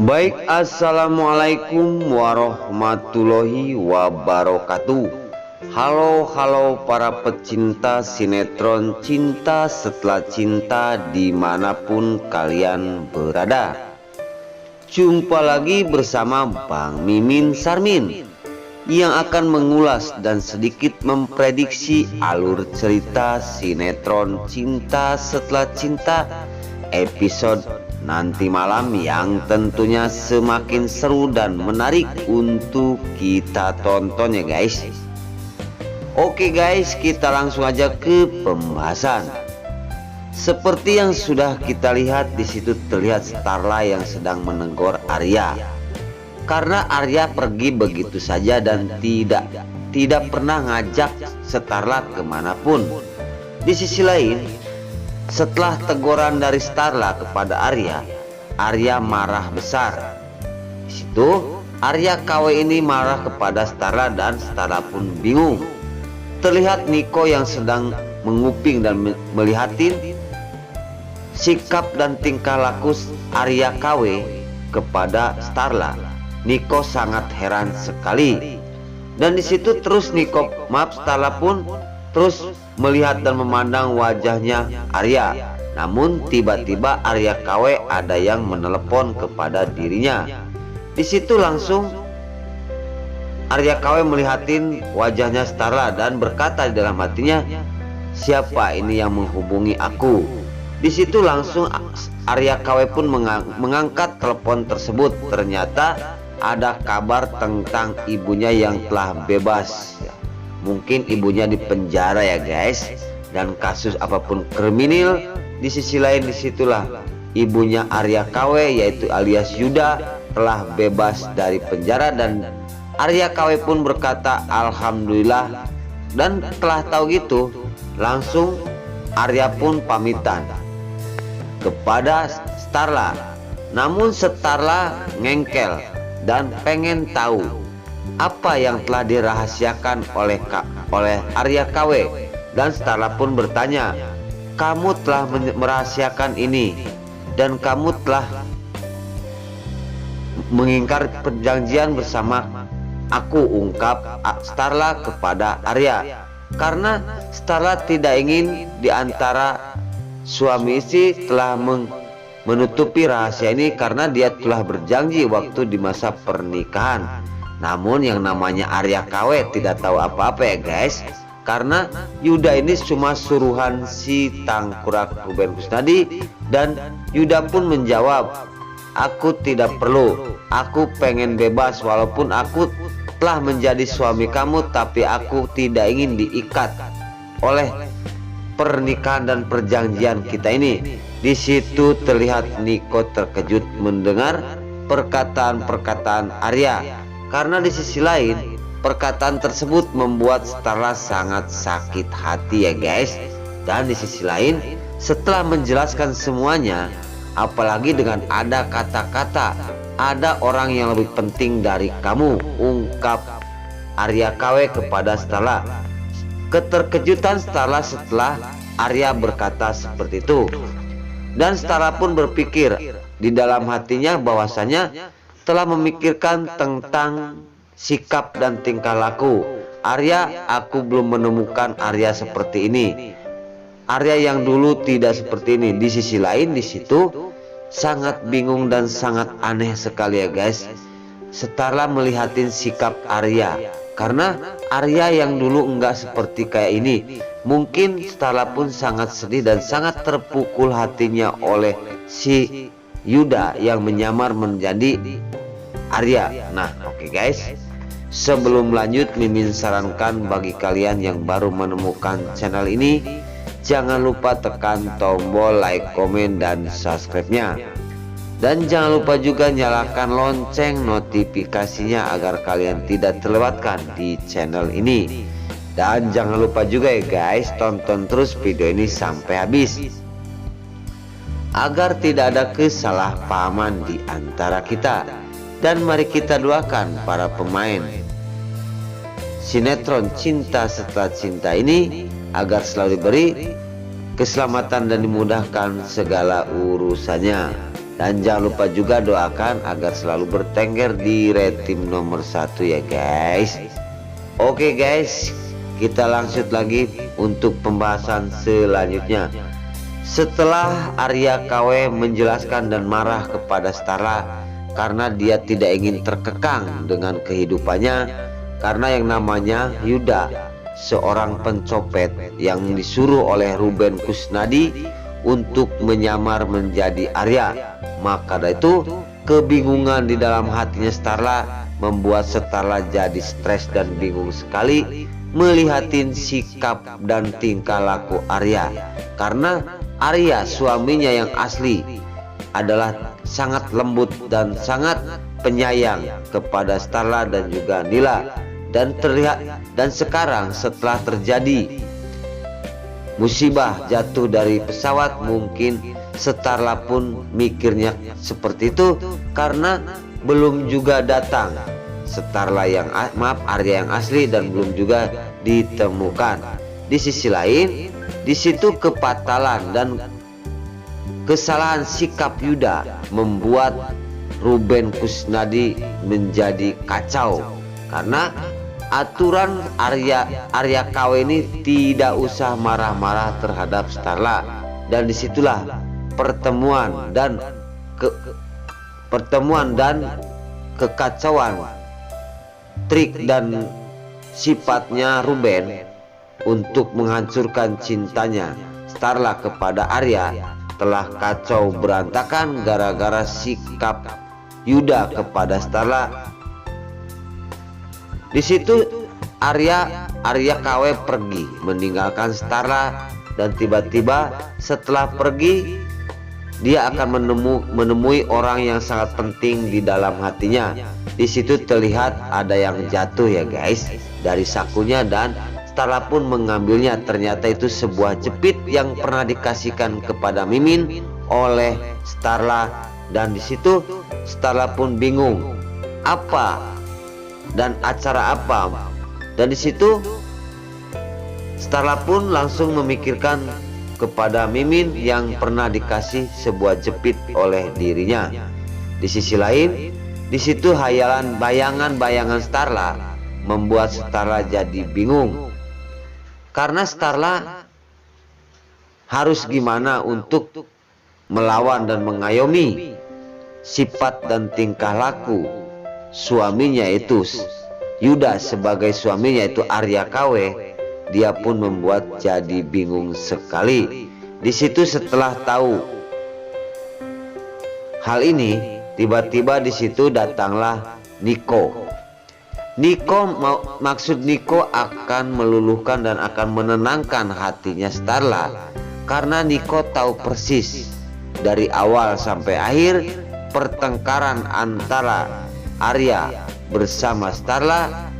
Baik, assalamualaikum warahmatullahi wabarakatuh. Halo para pecinta sinetron Cinta Setelah Cinta dimanapun kalian berada. Jumpa lagi bersama Bang Mimin Sarmin yang akan mengulas dan sedikit memprediksi alur cerita sinetron Cinta Setelah Cinta episode nanti malam yang tentunya semakin seru dan menarik untuk kita tonton ya guys. Oke guys, kita langsung aja ke pembahasan. Seperti yang sudah kita lihat, di situ terlihat Starla yang sedang menegur Arya karena Arya pergi begitu saja dan tidak pernah ngajak Starla kemanapun. Di sisi lain, setelah teguran dari Starla kepada Arya, Arya marah besar. Di situ Arya KW ini marah kepada Starla dan Starla pun bingung. Terlihat Niko yang sedang menguping dan melihatin sikap dan tingkah laku Arya KW kepada Starla. Niko sangat heran sekali. Dan di situ terus Starla pun terus melihat dan memandang wajahnya Arya. Namun tiba-tiba Arya KW ada yang menelepon kepada dirinya. Di situ langsung Arya KW melihatin wajahnya Starla dan berkata di dalam hatinya, "Siapa ini yang menghubungi aku?" Di situ langsung Arya KW pun mengangkat telepon tersebut. Ternyata ada kabar tentang ibunya yang telah bebas. Mungkin ibunya di penjara ya guys, dan kasus apapun kriminal. Di sisi lain disitulah ibunya Arya KW yaitu alias Yuda telah bebas dari penjara, dan Arya KW pun berkata alhamdulillah. Dan telah tahu gitu, langsung Arya pun pamitan kepada Starla. Namun Starla ngengkel dan pengen tahu apa yang telah dirahasiakan oleh Arya KW. Dan Starla pun bertanya, "Kamu telah merahasiakan ini dan kamu telah mengingkar perjanjian bersama aku," ungkap Starla kepada Arya. Karena Starla tidak ingin diantara suami istri telah menutupi rahasia ini, karena dia telah berjanji waktu di masa pernikahan. Namun yang namanya Arya KW tidak tahu apa-apa ya guys, karena Yuda ini cuma suruhan si Tangkurak Ruben Kusnadi. Dan Yuda pun menjawab, "Aku tidak perlu, aku pengen bebas. Walaupun aku telah menjadi suami kamu, tapi aku tidak ingin diikat oleh pernikahan dan perjanjian kita ini." Di situ terlihat Niko terkejut mendengar perkataan-perkataan Arya, karena di sisi lain perkataan tersebut membuat Starla sangat sakit hati ya guys. Dan di sisi lain, setelah menjelaskan semuanya, apalagi dengan ada kata-kata "ada orang yang lebih penting dari kamu," ungkap Arya KW kepada Starla. Keterkejutan Starla setelah Arya berkata seperti itu. Dan Starla pun berpikir di dalam hatinya bahwasanya telah memikirkan tentang sikap dan tingkah laku Arya. Aku belum menemukan Arya seperti ini, Arya yang dulu tidak seperti ini. Di sisi lain, di situ sangat bingung dan sangat aneh sekali ya guys. Starla melihatin sikap Arya, karena Arya yang dulu enggak seperti kayak ini. Mungkin Starla pun sangat sedih dan sangat terpukul hatinya oleh si Yuda yang menyamar menjadi Arya. Nah oke guys, sebelum lanjut, Mimin sarankan bagi kalian yang baru menemukan channel ini, jangan lupa tekan tombol like, komen, dan subscribe-nya. Dan jangan lupa juga nyalakan lonceng notifikasinya agar kalian tidak terlewatkan di channel ini. Dan jangan lupa juga ya guys, tonton terus video ini sampai habis agar tidak ada kesalahpahaman di antara kita. Dan mari kita doakan para pemain sinetron Cinta Setelah Cinta ini agar selalu diberi keselamatan dan dimudahkan segala urusannya. Dan jangan lupa juga doakan agar selalu bertengger di Red Team nomor 1 ya guys. Oke guys, kita lanjut lagi untuk pembahasan selanjutnya. Setelah Arya KW menjelaskan dan marah kepada Starla karena dia tidak ingin terkekang dengan kehidupannya, karena yang namanya Yuda, seorang pencopet yang disuruh oleh Ruben Kusnadi untuk menyamar menjadi Arya. Maka dari itu kebingungan di dalam hatinya Starla membuat Starla jadi stres dan bingung sekali melihatin sikap dan tingkah laku Arya, karena Arya suaminya yang asli adalah sangat lembut dan sangat penyayang kepada Starla dan juga Nila. Dan terlihat, dan sekarang setelah terjadi musibah jatuh dari pesawat, mungkin Starla pun mikirnya seperti itu karena belum juga datang Starla yang Arya yang asli dan belum juga ditemukan. Di sisi lain, di situ kepatalan dan kesalahan sikap Yuda membuat Ruben Kusnadi menjadi kacau, karena aturan Arya KW ini tidak usah marah-marah terhadap Starla. Dan disitulah pertemuan dan kekacauan trik dan sifatnya Ruben untuk menghancurkan cintanya Starla kepada Arya telah kacau berantakan gara-gara sikap Yuda kepada Starla. Di situ Arya KW pergi meninggalkan Starla, dan tiba-tiba setelah pergi dia akan menemui orang yang sangat penting di dalam hatinya. Di situ terlihat ada yang jatuh ya guys dari sakunya, dan Starla pun mengambilnya. Ternyata itu sebuah jepit yang pernah dikasihkan kepada Mimin oleh Starla, dan di situ Starla pun bingung apa dan acara apa. Dan di situ Starla pun langsung memikirkan kepada Mimin yang pernah dikasih sebuah jepit oleh dirinya. Di sisi lain, di situ hayalan bayangan Starla membuat Starla jadi bingung, karena Starla harus gimana untuk melawan dan mengayomi sifat dan tingkah laku suaminya itu Yuda sebagai suaminya itu Arya KW. Dia pun membuat jadi bingung sekali. Di situ setelah tahu hal ini, tiba-tiba di situ datanglah Niko. Maksud Niko akan meluluhkan dan akan menenangkan hatinya Starla, karena Niko tahu persis dari awal sampai akhir pertengkaran antara Arya bersama Starla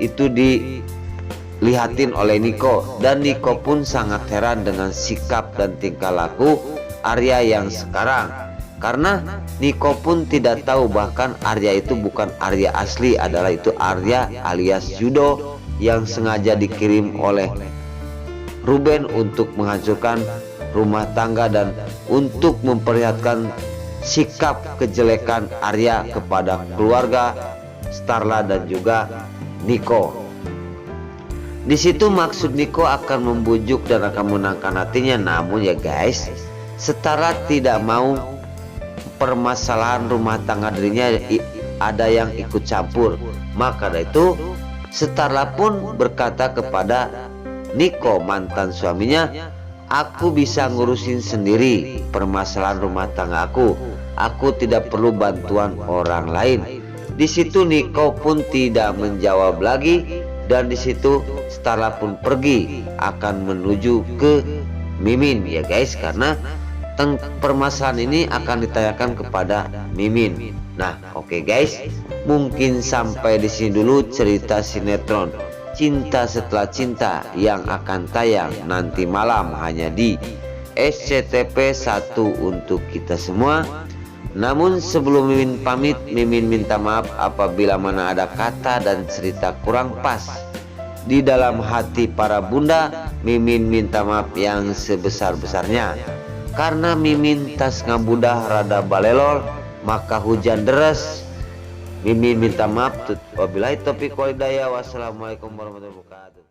itu dilihatin oleh Niko, dan Niko pun sangat heran dengan sikap dan tingkah laku Arya yang sekarang, karena Niko pun tidak tahu bahkan Arya itu bukan Arya asli, adalah itu Arya alias Yudo yang sengaja dikirim oleh Ruben untuk menghancurkan rumah tangga dan untuk memperlihatkan sikap kejelekan Arya kepada keluarga Starla dan juga Niko. Di situ maksud Niko akan membujuk dan akan menenangkan hatinya. Namun ya guys, Starla tidak mau permasalahan rumah tangga dirinya ada yang ikut campur. Maka dari itu Starla pun berkata kepada Niko mantan suaminya, "Aku bisa ngurusin sendiri permasalahan rumah tangga aku. Aku tidak perlu bantuan orang lain." Di situ Niko pun tidak menjawab lagi, dan di situ Starla pun pergi akan menuju ke Mimin ya guys, karena permasalahan ini akan ditanyakan kepada Mimin. Nah, oke guys, mungkin sampai di sini dulu cerita sinetron Cinta Setelah Cinta yang akan tayang nanti malam hanya di SCTV 1 untuk kita semua. Namun sebelum Mimin pamit, Mimin minta maaf apabila mana ada kata dan cerita kurang pas di dalam hati para bunda. Mimin minta maaf yang sebesar-besarnya. karena mimin tas ngabudah rada balelol maka hujan deras. Mimin minta maaf. Wabillahi taufiq wal hidayah. Wassalamualaikum warahmatullahi wabarakatuh.